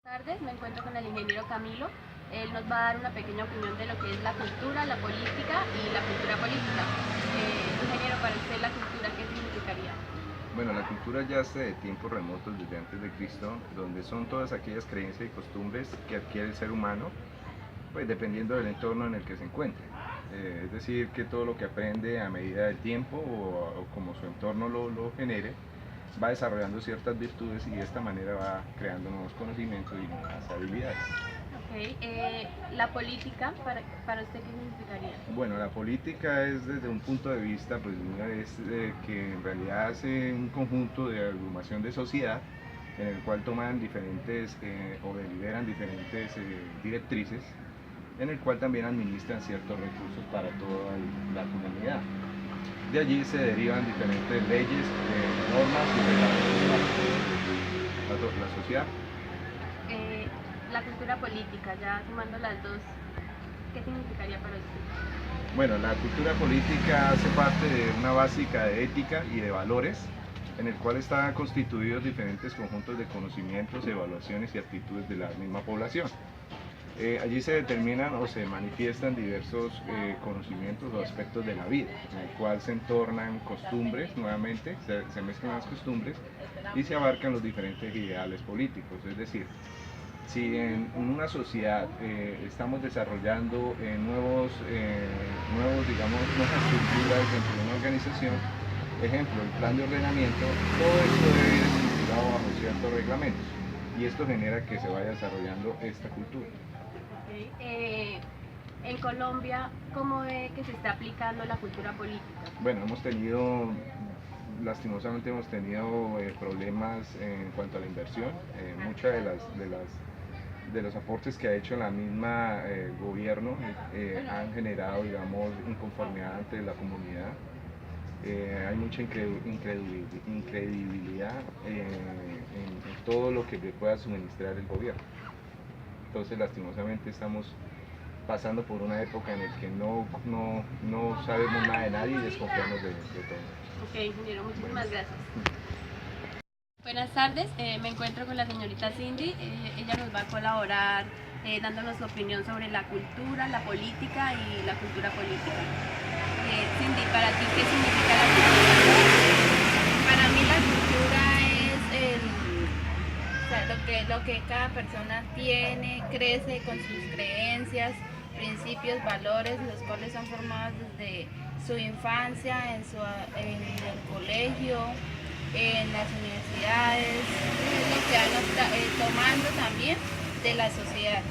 Buenas tardes, me encuentro con el ingeniero Camilo. Él nos va a dar una pequeña opinión de lo que es la cultura, la política y la cultura política. Ingeniero, para usted la cultura, ¿qué significaría? Bueno, la cultura yace de tiempos remotos desde antes de Cristo, donde son todas aquellas creencias y costumbres que adquiere el ser humano, pues dependiendo del entorno en el que se encuentre. Es decir, que todo lo que aprende a medida del tiempo o como su entorno lo genere, va desarrollando ciertas virtudes y de esta manera va creando nuevos conocimientos y nuevas habilidades. Ok, la política, para usted, ¿qué significaría? Bueno, la política es desde un punto de vista, pues es que en realidad hace un conjunto de agrupación de sociedad en el cual toman diferentes o deliberan diferentes directrices, en el cual también administran ciertos recursos para toda la comunidad. De allí se derivan diferentes leyes, normas y reglamentos para la sociedad. Eh, la cultura política, ya sumando las dos, ¿qué significaría para usted? Bueno, la cultura política hace parte de una básica de ética y de valores, en el cual están constituidos diferentes conjuntos de conocimientos, evaluaciones y actitudes de la misma población. Allí se determinan o se manifiestan diversos conocimientos o aspectos de la vida, en el cual se entornan costumbres, nuevamente, se mezclan las costumbres y se abarcan los diferentes ideales políticos, es decir, si en una sociedad estamos desarrollando digamos, nuevas estructuras dentro de una organización, ejemplo, el plan de ordenamiento, todo esto debe ir estructurado bajo ciertos reglamentos y esto genera que se vaya desarrollando esta cultura. Okay. En Colombia, ¿cómo ve que se está aplicando la cultura política? Bueno, lastimosamente hemos tenido problemas en cuanto a la inversión. Muchas de los aportes que ha hecho la misma gobierno han generado, digamos, inconformidad ante la comunidad. Hay mucha incredibilidad en todo lo que le pueda suministrar el gobierno. Entonces, lastimosamente estamos pasando por una época en la que no sabemos nada de nadie y desconfiamos de todo. Ok, ingeniero, muchísimas gracias. Buenas tardes, me encuentro con la señorita Cindy. Ella nos va a colaborar dándonos su opinión sobre la cultura, la política y la cultura política. Cindy, ¿para ti qué significa la cultura? Para mí la cultura es o sea, lo que cada persona tiene, crece con sus creencias, principios, valores, los cuales son formados desde su infancia, en el colegio, en las universidades, lo que van tomando también de la sociedad.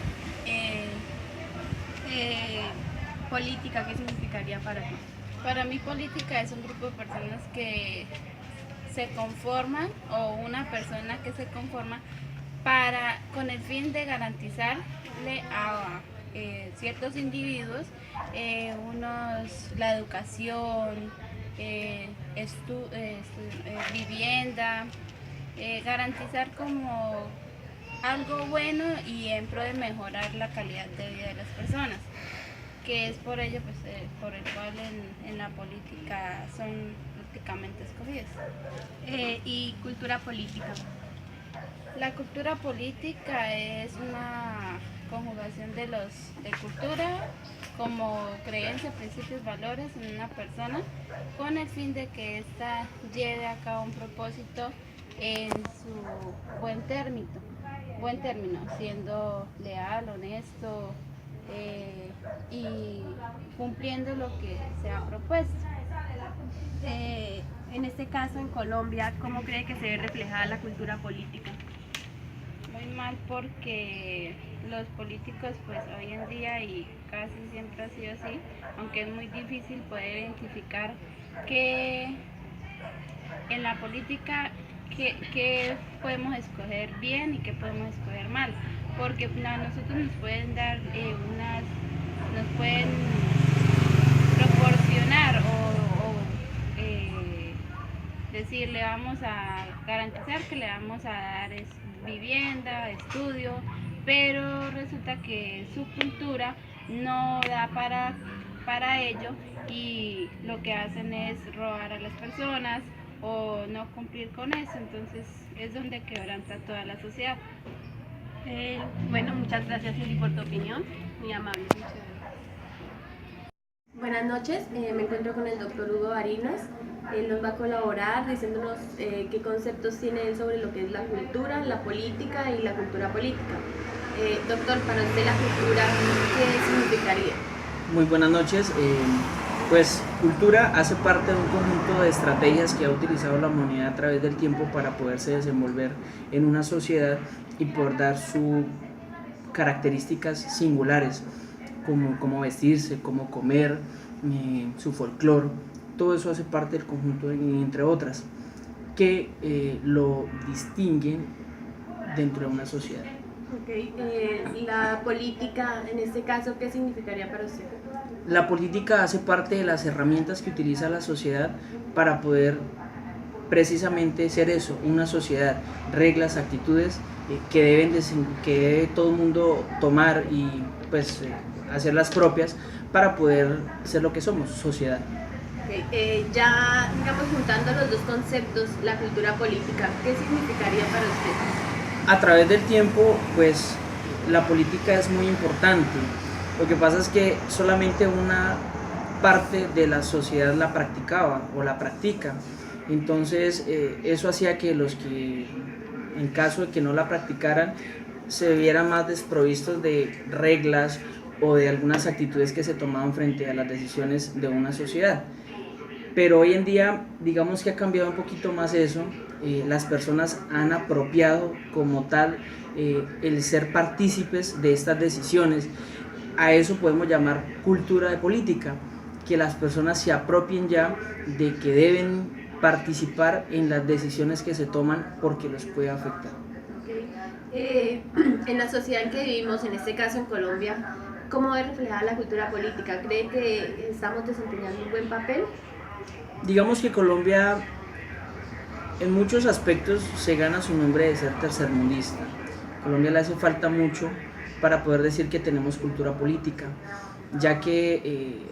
Política, ¿qué significaría para ti? Para mí política es un grupo de personas que se conforman o una persona que se conforma con el fin de garantizarle a ciertos individuos la educación, vivienda, garantizar como algo bueno y en pro de mejorar la calidad de vida de las personas, que es por ello pues, por el cual en la política son prácticamente escogidas. Y cultura política. La cultura política es una conjugación de cultura como creencia, principios, valores en una persona con el fin de que ésta lleve a cabo un propósito en su buen término, siendo leal, honesto y cumpliendo lo que se ha propuesto. En este caso, en Colombia, ¿cómo cree que se ve reflejada la cultura política? Muy mal, porque los políticos pues hoy en día y casi siempre ha sido así, aunque es muy difícil poder identificar que en la política qué podemos escoger bien y qué podemos escoger mal, porque a nosotros nos pueden dar nos pueden proporcionar decir, le vamos a garantizar que le vamos a dar vivienda, estudio, pero resulta que su cultura no da para ello y lo que hacen es robar a las personas o no cumplir con eso, entonces es donde quebranta toda la sociedad. Bueno, muchas gracias Cindy por tu opinión, muy amable. Muchas gracias. Buenas noches, me encuentro con el doctor Hugo Barinas. Él nos va a colaborar diciéndonos qué conceptos tiene él sobre lo que es la cultura, la política y la cultura política. Doctor, para usted la cultura, ¿qué significaría? Muy buenas noches. Pues cultura hace parte de un conjunto de estrategias que ha utilizado la humanidad a través del tiempo para poderse desenvolver en una sociedad y poder dar sus características singulares, como cómo vestirse, cómo comer, su folclore. Todo eso hace parte del conjunto, entre otras, que lo distinguen dentro de una sociedad. Okay. La política, en este caso, ¿qué significaría para usted? La política hace parte de las herramientas que utiliza la sociedad para poder precisamente ser eso, una sociedad, reglas, actitudes que debe todo el mundo tomar y pues hacer las propias para poder ser lo que somos, sociedad. Okay. Ya digamos juntando los dos conceptos, la cultura política, ¿qué significaría para usted? A través del tiempo, pues la política es muy importante. Lo que pasa es que solamente una parte de la sociedad la practicaba o la practica. Entonces, eso hacía que los que, en caso de que no la practicaran, se vieran más desprovistos de reglas o de algunas actitudes que se tomaban frente a las decisiones de una sociedad. Pero hoy en día, digamos que ha cambiado un poquito más eso. Las personas han apropiado como tal el ser partícipes de estas decisiones. A eso podemos llamar cultura de política, que las personas se apropien ya de que deben participar en las decisiones que se toman porque los puede afectar. Okay. En la sociedad en que vivimos, en este caso en Colombia, ¿cómo ve reflejada la cultura política? ¿Cree que estamos desempeñando un buen papel? Digamos que Colombia en muchos aspectos se gana su nombre de ser tercermundista. A Colombia le hace falta mucho para poder decir que tenemos cultura política, ya que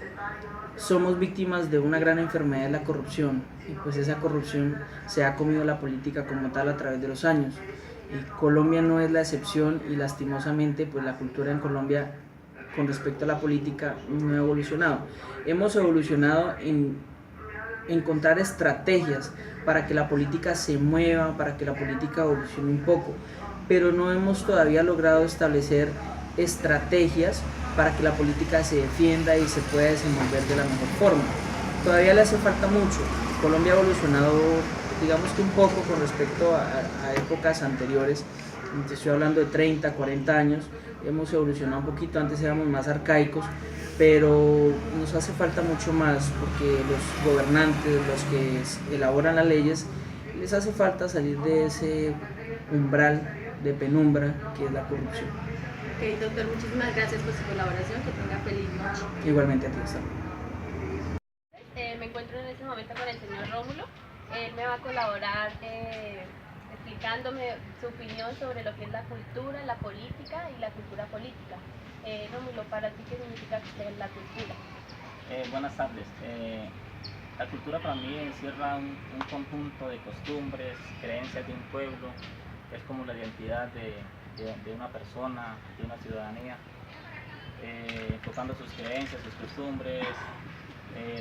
somos víctimas de una gran enfermedad de la corrupción y pues esa corrupción se ha comido la política como tal a través de los años. Y Colombia no es la excepción y lastimosamente pues la cultura en Colombia con respecto a la política no ha evolucionado. Hemos evolucionado en encontrar estrategias para que la política se mueva, para que la política evolucione un poco, pero no hemos todavía logrado establecer estrategias para que la política se defienda y se pueda desenvolver de la mejor forma. Todavía le hace falta mucho. Colombia ha evolucionado, digamos que un poco con respecto a épocas anteriores. Estoy hablando de 30, 40 años. Hemos evolucionado un poquito, antes éramos más arcaicos, pero nos hace falta mucho más porque los gobernantes, los que elaboran las leyes, les hace falta salir de ese umbral de penumbra que es la corrupción. Ok, doctor, muchísimas gracias por su colaboración, que tenga feliz noche. Igualmente a ti, hasta luego. Me encuentro en este momento con el señor Rómulo. Él me va a colaborar explicándome su opinión sobre lo que es la cultura, la política y la cultura política. Rómulo, para ti, ¿qué significa la cultura? Buenas tardes. La cultura para mí encierra un conjunto de costumbres, creencias de un pueblo, es como la identidad de una persona, de una ciudadanía, enfocando sus creencias, sus costumbres,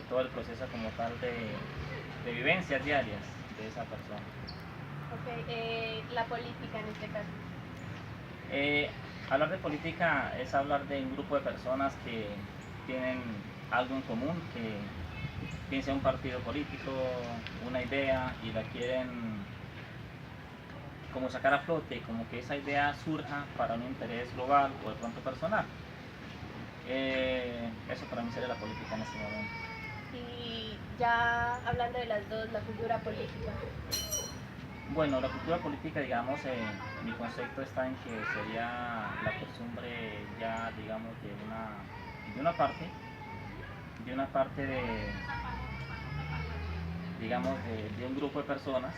todo el proceso como tal de vivencias diarias de esa persona. Okay. La política en este caso. Hablar de política es hablar de un grupo de personas que tienen algo en común, que piensan un partido político, una idea y la quieren como sacar a flote, como que esa idea surja para un interés global o de pronto personal. Eso para mí sería la política en este momento. Y ya hablando de las dos, la cultura política. Bueno, la cultura política, digamos, mi concepto está en que sería la costumbre ya, digamos, de una parte digamos, de un grupo de personas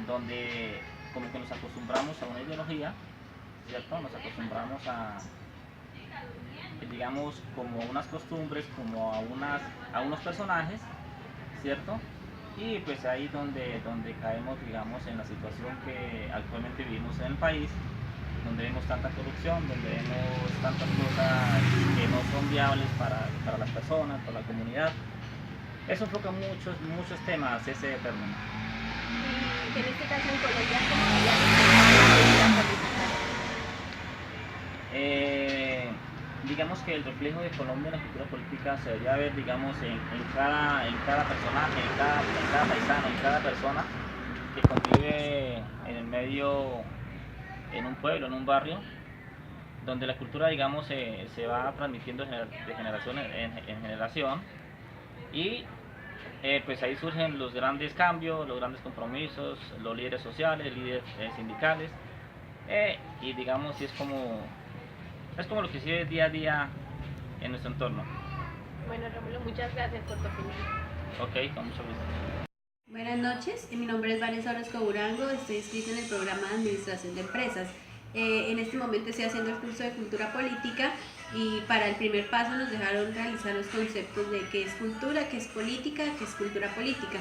donde como que nos acostumbramos a una ideología, ¿cierto? Nos acostumbramos a, digamos, como unas costumbres, como a unos personajes, ¿cierto? Y pues ahí donde caemos, digamos, en la situación que actualmente vivimos en el país, donde vemos tanta corrupción, donde vemos tantas cosas que no son viables para las personas, para la comunidad. Eso enfoca muchos temas ese término. Y en este caso en Colombia, ¿cómo vería la política? Digamos que el reflejo de Colombia en la cultura política se debería ver, digamos, en cada personaje, en cada paisano, en cada persona que convive en el medio, en un pueblo, en un barrio, donde la cultura, digamos, se va transmitiendo de generación en generación, y pues ahí surgen los grandes cambios, los grandes compromisos, los líderes sociales, líderes sindicales, y digamos, es como lo que se ve día a día en nuestro entorno. Bueno, Rómulo, muchas gracias por tu opinión. Ok, con mucho gusto. Buenas noches, mi nombre es Vanessa Orozco Burango, estoy inscrita en el programa de Administración de Empresas. En este momento estoy haciendo el curso de Cultura Política y para el primer paso nos dejaron realizar los conceptos de qué es cultura, qué es política, qué es cultura política.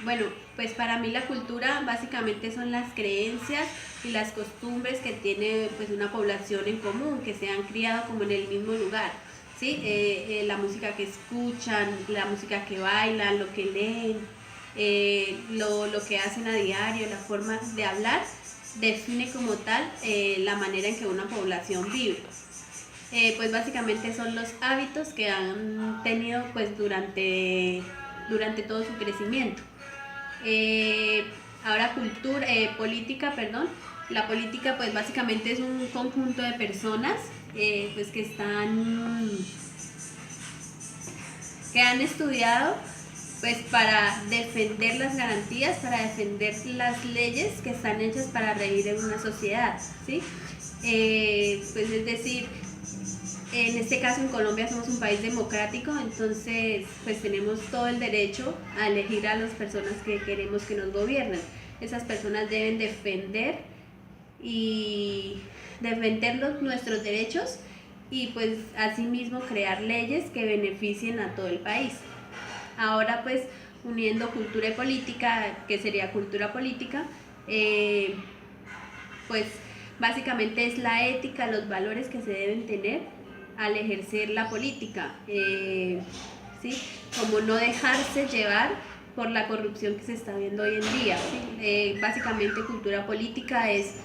Bueno, pues para mí la cultura básicamente son las creencias y las costumbres que tiene pues una población en común, que se han criado como en el mismo lugar, ¿sí? La música que escuchan, la música que bailan, lo que leen, lo que hacen a diario, la forma de hablar, define como tal la manera en que una población vive. Pues básicamente son los hábitos que han tenido pues durante todo su crecimiento. Ahora política, perdón. La política pues básicamente es un conjunto de personas pues que han estudiado pues para defender las garantías, para defender las leyes que están hechas para regir en una sociedad, ¿sí? Pues es decir, en este caso en Colombia somos un país democrático, entonces pues tenemos todo el derecho a elegir a las personas que queremos que nos gobiernen. Esas personas deben defender nuestros derechos y pues asimismo crear leyes que beneficien a todo el país. Ahora pues uniendo cultura y política, que sería cultura política, pues básicamente es la ética, los valores que se deben tener al ejercer la política, ¿sí? Como no dejarse llevar por la corrupción que se está viendo hoy en día, ¿sí? Básicamente cultura política es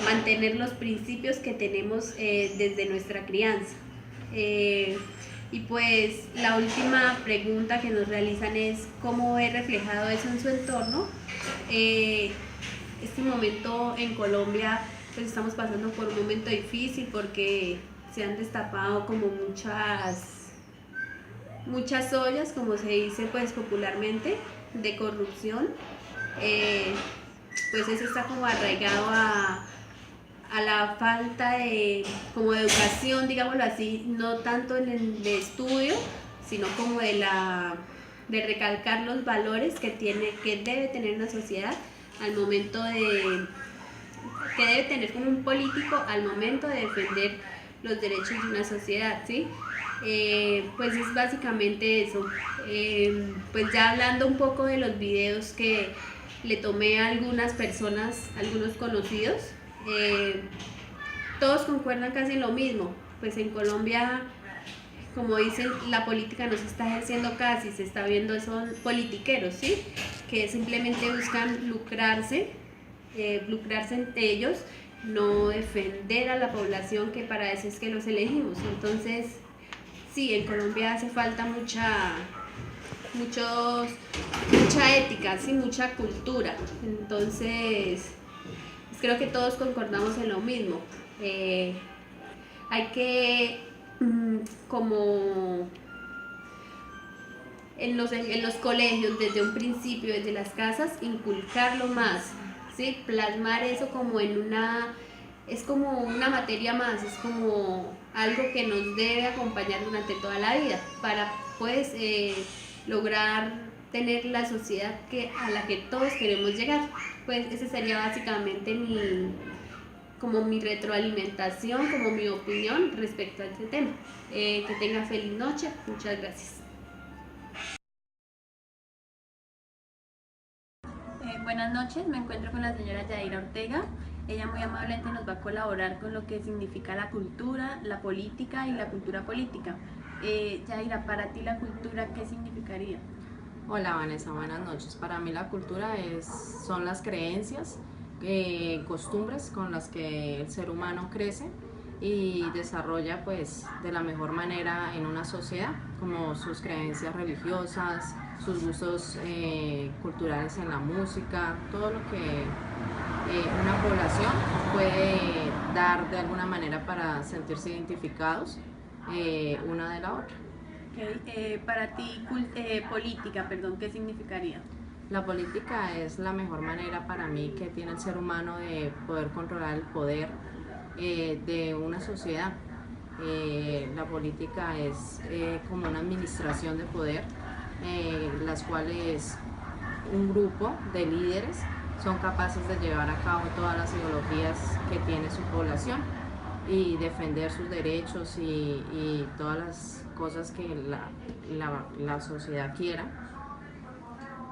mantener los principios que tenemos desde nuestra crianza. Y pues la última pregunta que nos realizan es ¿cómo ve reflejado eso en su entorno? Este momento en Colombia pues estamos pasando por un momento difícil porque se han destapado como muchas ollas, como se dice pues popularmente, de corrupción. Pues eso está como arraigado a la falta de educación, digámoslo así, no tanto en el de estudio, sino como de recalcar los valores que debe tener una sociedad al momento que debe tener como un político al momento de defender los derechos de una sociedad, ¿sí? Pues es básicamente eso. Pues ya hablando un poco de los videos que le tomé a algunas personas, algunos conocidos, todos concuerdan casi en lo mismo. Pues en Colombia, como dicen, la política no se está ejerciendo casi, se está viendo son politiqueros, ¿sí? Que simplemente buscan lucrarse entre ellos, no defender a la población, que para eso es que los elegimos. Entonces, sí, en Colombia hace falta mucha ética, ¿sí? Mucha cultura. Entonces, creo que todos concordamos en lo mismo. Hay que, como en los colegios, desde un principio, desde las casas, inculcarlo más, ¿sí? Plasmar eso como es como una materia más, es como algo que nos debe acompañar durante toda la vida para pues lograr tener la sociedad a la que todos queremos llegar. Pues ese sería básicamente mi retroalimentación, como mi opinión respecto a este tema. Que tenga feliz noche, muchas gracias. Buenas noches, me encuentro con la señora Yaira Ortega. Ella muy amablemente nos va a colaborar con lo que significa la cultura, la política y la cultura política. Yaira, para ti la cultura, ¿qué significaría? Hola Vanessa, buenas noches. Para mí la cultura son las creencias, costumbres con las que el ser humano crece y desarrolla pues de la mejor manera en una sociedad, como sus creencias religiosas, sus gustos culturales en la música, todo lo que una población puede dar de alguna manera para sentirse identificados una de la otra. Okay. Para ti, política, perdón, ¿qué significaría? La política es la mejor manera para mí que tiene el ser humano de poder controlar el poder de una sociedad. La política es como una administración de poder, las cuales un grupo de líderes son capaces de llevar a cabo todas las ideologías que tiene su población y defender sus derechos y todas las cosas que la sociedad quiera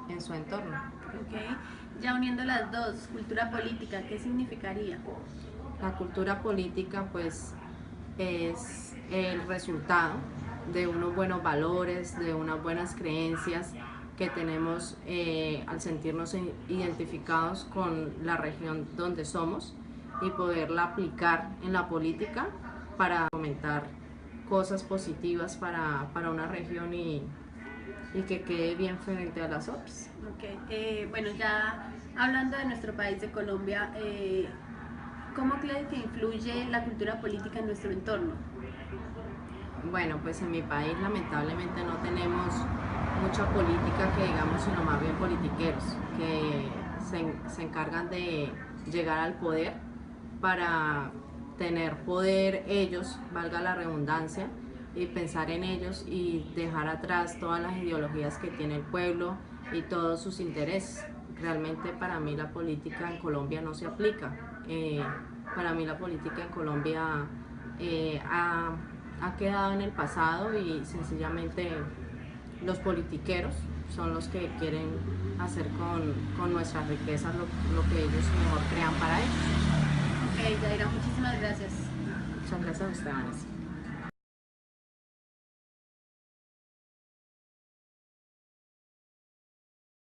en su entorno. Okay. Ya uniendo las dos, cultura política, ¿qué significaría? La cultura política pues es el resultado de unos buenos valores, de unas buenas creencias que tenemos al sentirnos identificados con la región donde somos y poderla aplicar en la política para fomentar cosas positivas para una región y que quede bien frente a las otras. Okay. Bueno, ya hablando de nuestro país, de Colombia, ¿cómo crees que influye la cultura política en nuestro entorno? Bueno, pues en mi país lamentablemente no tenemos mucha política que digamos, sino más bien politiqueros que se encargan de llegar al poder para tener poder ellos, valga la redundancia, y pensar en ellos y dejar atrás todas las ideologías que tiene el pueblo y todos sus intereses. Realmente para mí la política en Colombia no se aplica. Para mí la política en Colombia ha quedado en el pasado y sencillamente los politiqueros son los que quieren hacer con nuestras riquezas lo que ellos mejor crean para ellos. Ok, Yaira, muchísimas gracias. Muchas gracias a ustedes.